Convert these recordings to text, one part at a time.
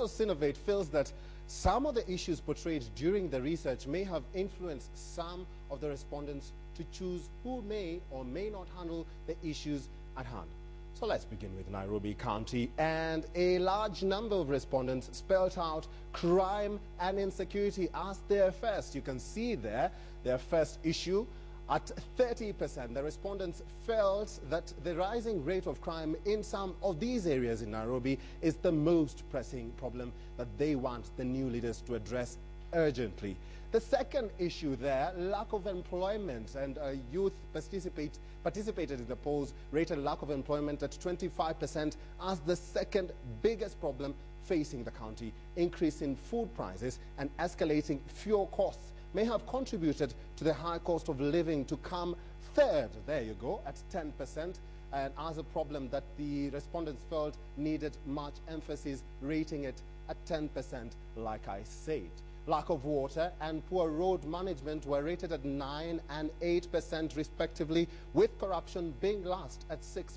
Ipsos Innovate feels that some of the issues portrayed during the research may have influenced some of the respondents to choose who may or may not handle the issues at hand. So let's begin with Nairobi County, and a large number of respondents spelled out crime and insecurity as their first. You can see there their first issue. At 30%, the respondents felt that the rising rate of crime in some of these areas in Nairobi is the most pressing problem that they want the new leaders to address urgently. The second issue there, lack of employment, and youth participated in the polls, rated lack of employment at 25% as the second biggest problem facing the county. Increase in food prices and escalating fuel costs may have contributed to the high cost of living to come third, there you go, at 10%, and as a problem that the respondents felt needed much emphasis, rating it at 10%, like I said. Lack of water and poor road management were rated at 9% and 8% respectively, with corruption being last at 6%.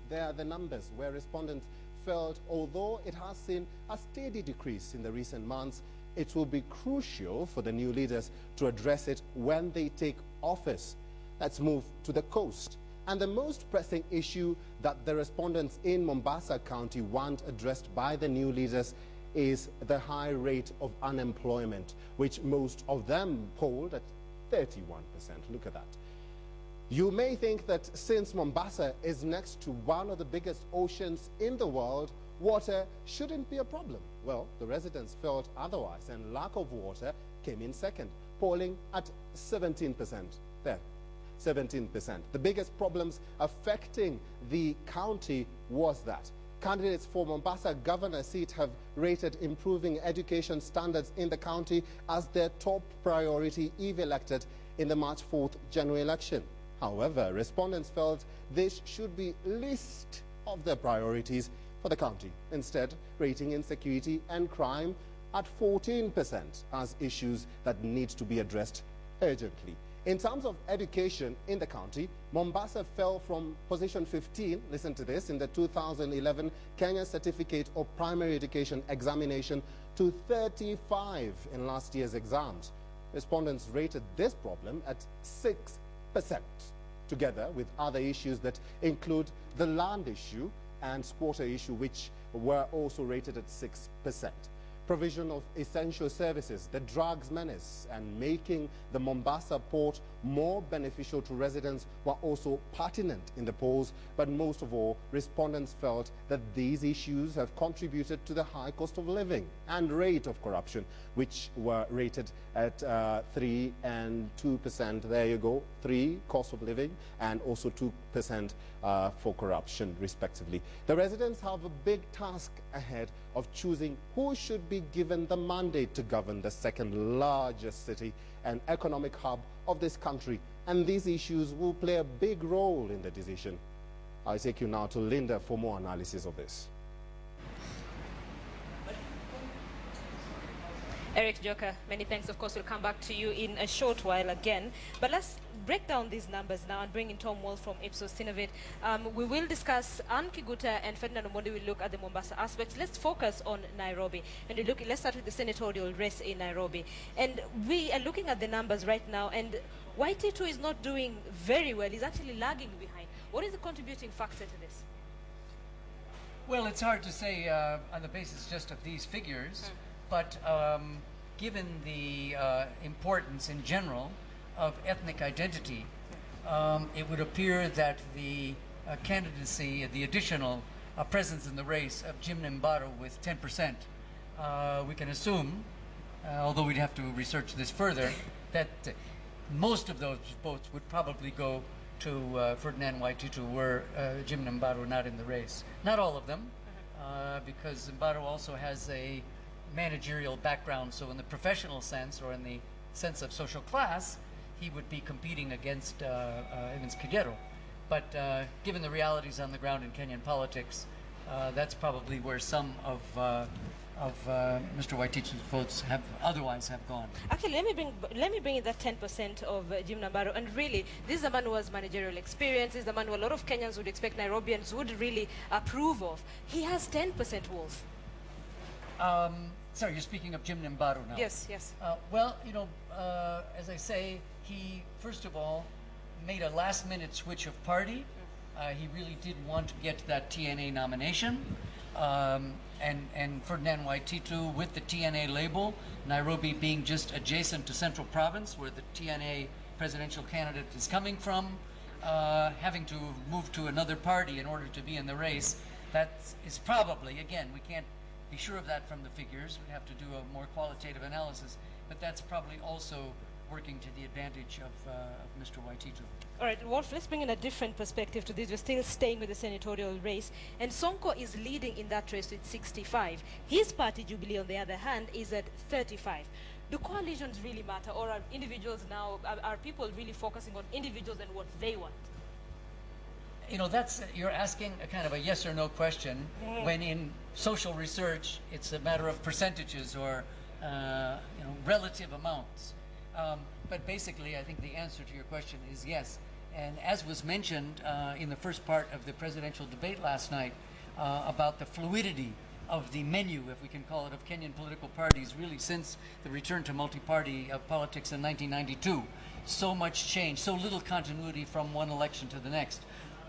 There are the numbers where respondents felt, although it has seen a steady decrease in the recent months, it will be crucial for the new leaders to address it when they take office. Let's move to the coast. And the most pressing issue that the respondents in Mombasa County want addressed by the new leaders is the high rate of unemployment, which most of them polled at 31%. Look at that. You may think that since Mombasa is next to one of the biggest oceans in the world, water shouldn't be a problem. Well, the residents felt otherwise, and lack of water came in second, polling at 17%. There, 17%. The biggest problems affecting the county was that candidates for Mombasa governor seat have rated improving education standards in the county as their top priority if elected in the March 4th general election. However, respondents felt this should be least of their priorities for the county, instead rating insecurity and crime at 14% as issues that need to be addressed urgently. In terms of education in the county, Mombasa fell from position 15, listen to this, in the 2011 Kenya Certificate of Primary Education examination to 35 in last year's exams. Respondents rated this problem at 6%, together with other issues that include the land issue and squatter issue, which were also rated at 6%. Provision of essential services, the drugs menace, and making the Mombasa port more beneficial to residents were also pertinent in the polls, but most of all, respondents felt that these issues have contributed to the high cost of living and rate of corruption, which were rated at 3% and 2%. There you go, 3 cost of living and also 2% for corruption, respectively. The residents have a big task ahead of choosing who should be given the mandate to govern the second largest city and economic hub of this country, and these issues will play a big role in the decision. I take you now to Linda for more analysis of this. Eric Joka, many thanks. Of course, we'll come back to you in a short while again. But let's break down these numbers now and bring in Tom Walls from Ipsos Innovate. We will discuss Ann Kiguta and Ferdinand Omondi will look at the Mombasa aspects. Let's focus on Nairobi. And let's start with the senatorial race in Nairobi. And we are looking at the numbers right now, and YT2 is not doing very well. He's actually lagging behind. What is the contributing factor to this? Well, it's hard to say on the basis just of these figures. But given the importance in general of ethnic identity, it would appear that the candidacy, the additional presence in the race of Jim Mbaro with 10%, we can assume, although we'd have to research this further, that most of those votes would probably go to Ferdinand Waititu were Jim Mbaro not in the race. Not all of them, because Mbaro also has a managerial background, so in the professional sense or in the sense of social class, he would be competing against Evans Kigero. But given the realities on the ground in Kenyan politics, that's probably where some of Mr. Waititu's votes have otherwise have gone. Actually, let me bring in that 10% of Jim Mbaro. And really, this is a man who has managerial experience. This is a man who a lot of Kenyans would expect Nairobians would really approve of. He has 10% Wolf. Sorry, you're speaking of Jim Nimbaru now. Yes, yes. Well, as I say, he first of all made a last-minute switch of party. He really did want to get that TNA nomination. And Ferdinand Waititu with the TNA label, Nairobi being just adjacent to Central Province, where the TNA presidential candidate is coming from, having to move to another party in order to be in the race, that is probably, again, we can't be sure of that from the figures. We have to do a more qualitative analysis, but that's probably also working to the advantage of Mr. Waititu. All right, Wolf, let's bring in a different perspective to this. We're still staying with the senatorial race, and Sonko is leading in that race with 65. His party, Jubilee, on the other hand, is at 35. Do coalitions really matter, or are individuals now, are people really focusing on individuals and what they want? You're asking a kind of a yes or no question, when in social research, it's a matter of percentages or, relative amounts. But basically, I think the answer to your question is yes. And as was mentioned in the first part of the presidential debate last night about the fluidity of the menu, if we can call it, of Kenyan political parties, really since the return to multi-party politics in 1992. So much change, so little continuity from one election to the next,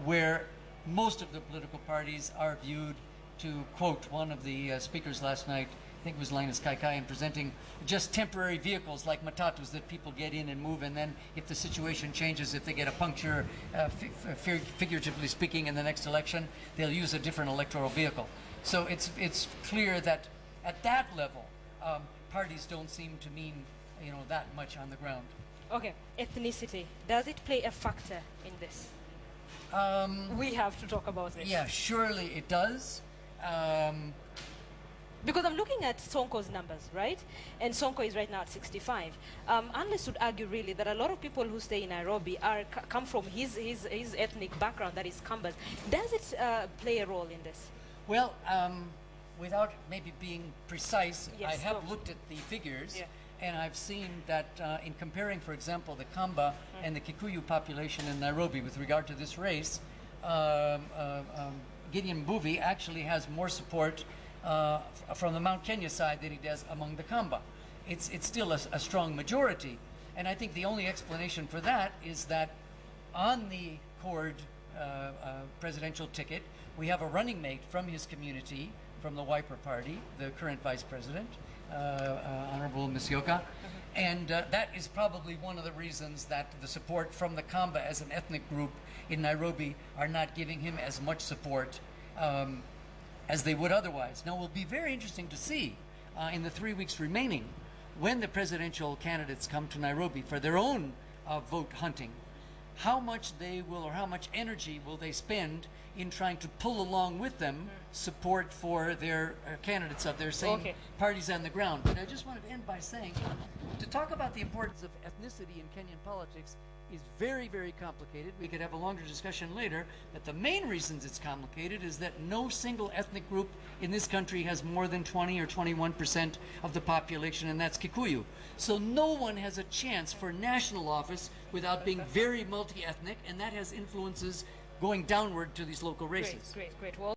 where most of the political parties are viewed, to quote one of the speakers last night, I think it was Linus Kaikai, presenting just temporary vehicles like matatus that people get in and move, and then if the situation changes, if they get a puncture, figuratively speaking, in the next election, they'll use a different electoral vehicle. So it's clear that at that level, parties don't seem to mean that much on the ground. Okay, ethnicity, does it play a factor in this? We have to talk about this. Yeah, surely it does. Because I'm looking at Sonko's numbers, right? And Sonko is right now at 65. Analysts would argue really that a lot of people who stay in Nairobi come from his ethnic background, that is Kambas. Does it play a role in this? Well, without maybe being precise, yes, I have looked at the figures, yeah, and I've seen that in comparing, for example, the Kamba and the Kikuyu population in Nairobi with regard to this race, Gideon Mbuvi actually has more support from the Mount Kenya side than he does among the Kamba. It's still a strong majority, and I think the only explanation for that is that on the Cord presidential ticket, we have a running mate from his community, from the Wiper Party, the current vice president, Honorable Musyoka, and that is probably one of the reasons that the support from the Kamba as an ethnic group in Nairobi are not giving him as much support as they would otherwise. Now, it will be very interesting to see in the 3 weeks remaining, when the presidential candidates come to Nairobi for their own vote hunting, how much they will, or how much energy will they spend in trying to pull along with them support for their candidates of their same parties on the ground. But I just wanted to end by saying, to talk about the importance of ethnicity in Kenyan politics is very, very complicated. We could have a longer discussion later, but the main reasons it's complicated is that no single ethnic group in this country has more than 20 or 21% of the population, and that's Kikuyu. So no one has a chance for national office without being very multi-ethnic, and that has influences going downward to these local races. Great. Well,